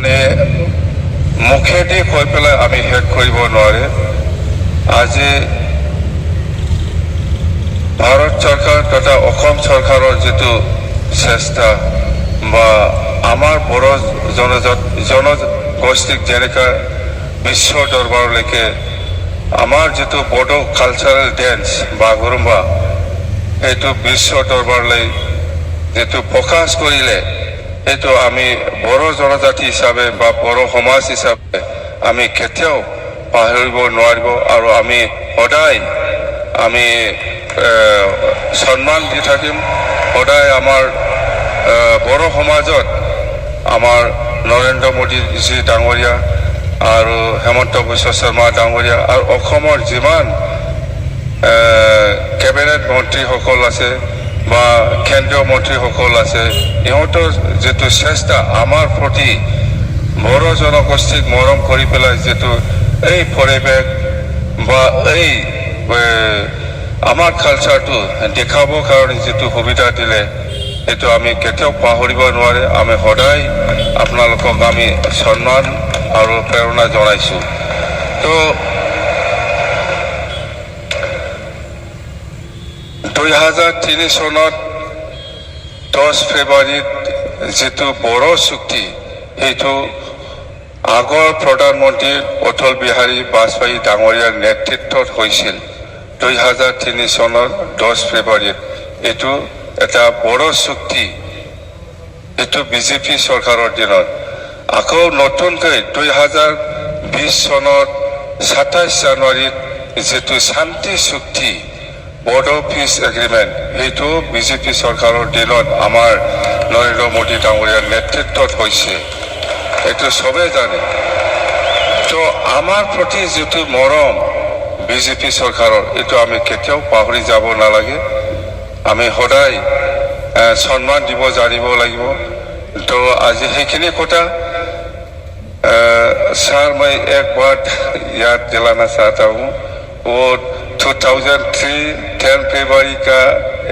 মানে মুখেদি কৈ পেলাই আমি শেষ কৰিব নোৱাৰে। আজি ভাৰত চৰকাৰ তথা অসম চৰকাৰৰ যিটো চেষ্টা বা আমাৰ বড়ো জনগোষ্ঠীক যেনেকা বিশ্ব দৰবাৰলৈকে আমাৰ যিটো বড়ো কালচাৰেল ডেন্স বাগৰুম্বা সেইটো বিশ্ব দৰবাৰলৈ যিটো প্ৰকাশ কৰিলে সেইটো আমি বড়ো জনজাতি হিচাপে বা বড়ো সমাজ হিচাপে আমি কেতিয়াও পাহৰিব নোৱাৰিব আৰু আমি সদায় আমি সন্মান দি থাকিম। সদায় আমাৰ বড়ো সমাজত আমাৰ নৰেন্দ্ৰ মোদীজী ডাঙৰীয়া আৰু হেমন্ত বিশ্ব শৰ্মা ডাঙৰীয়া আৰু অসমৰ যিমান কেবিনেট মন্ত্ৰীসকল আছে বা কেন্দ্ৰীয় মন্ত্ৰীসকল আছে ইহঁতৰ যিটো চেষ্টা আমাৰ প্ৰতি বড়ো জনগোষ্ঠীক মৰম কৰি পেলাই যিটো এই পৰিৱেশ বা এই আমাৰ কালচাৰটো দেখাবৰ কাৰণে যিটো সুবিধা দিলে সেইটো আমি কেতিয়াও পাহৰিব নোৱাৰে। আমি সদায় আপোনালোকক আমি সন্মান আৰু প্ৰেৰণা জনাইছোঁ। তো 2003 চনত 10 ফেব্ৰুৱাৰীত যিটো বড়ো চুক্তি সেইটো আগৰ প্ৰধানমন্ত্ৰী অটল বিহাৰী বাজপেয়ী ডাঙৰীয়াৰ নেতৃত্বত হৈছিল 2003 চনৰ 10 ফেব্ৰুৱাৰীত। এইটো এটা বড়ো চুক্তি, এইটো বিজেপি চৰকাৰৰ দিনত। আকৌ নতুনকৈ 2020 চনৰ 27 জানুৱাৰীত যিটো শান্তি চুক্তি বড়ো পিছ এগ্ৰিমেণ্ট সেইটো বিজেপি চৰকাৰৰ দিনত আমাৰ নৰেন্দ্ৰ মোদী ডাঙৰীয়াৰ নেতৃত্বত হৈছে, এইটো চবেই জানে। তো আমাৰ প্ৰতি যিটো মৰম বিজেপি চৰকাৰৰ এইটো আমি কেতিয়াও পাহৰি যাব নালাগে। আমি সদায় সন্মান দিব জানিব লাগিব। তো আজি সেইখিনি কথা सर मैं एक बात याद दिलाना चाहता हूँ। वो 2003 10 फरवरी का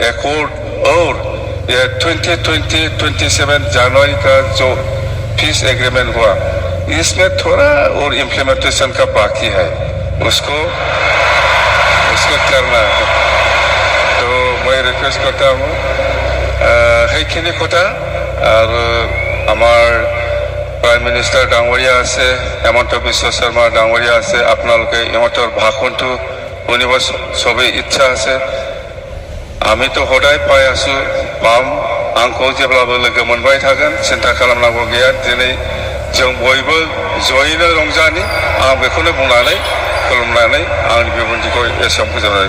एकॉर्ड और ये 2027 जनवरी का जो पीस एग्रीमेंट हुआ इसमें थोड़ा और इम्प्लीमेंटेशन का बाकी है, उसको करना है। तो मैं रिक्वेस्ट करता हूँ সেইখিনি কথা আৰু আমাৰ প্ৰাইম মিনিষ্টাৰ ডাঙৰীয়া আছে, হেমন্ত বিশ্ব শৰ্মা ডাঙৰীয়া আছে, আপোনালোকে ইহঁতৰ ভাষণটো শুনিব চবেই ইচ্ছা আছে। आमितो हदाय पाइ आसु पाम आंखौ जेब्लाबो लोगो मोनबाय थागोन, सिन्था खालामनांगौ गैया। दिनै जों बयबो जयैनो रंजानि आं बेखौनो बुंनानै खुलुमनानै आंनि बिबुंथिखौ एसेयावनो फोजोबनाय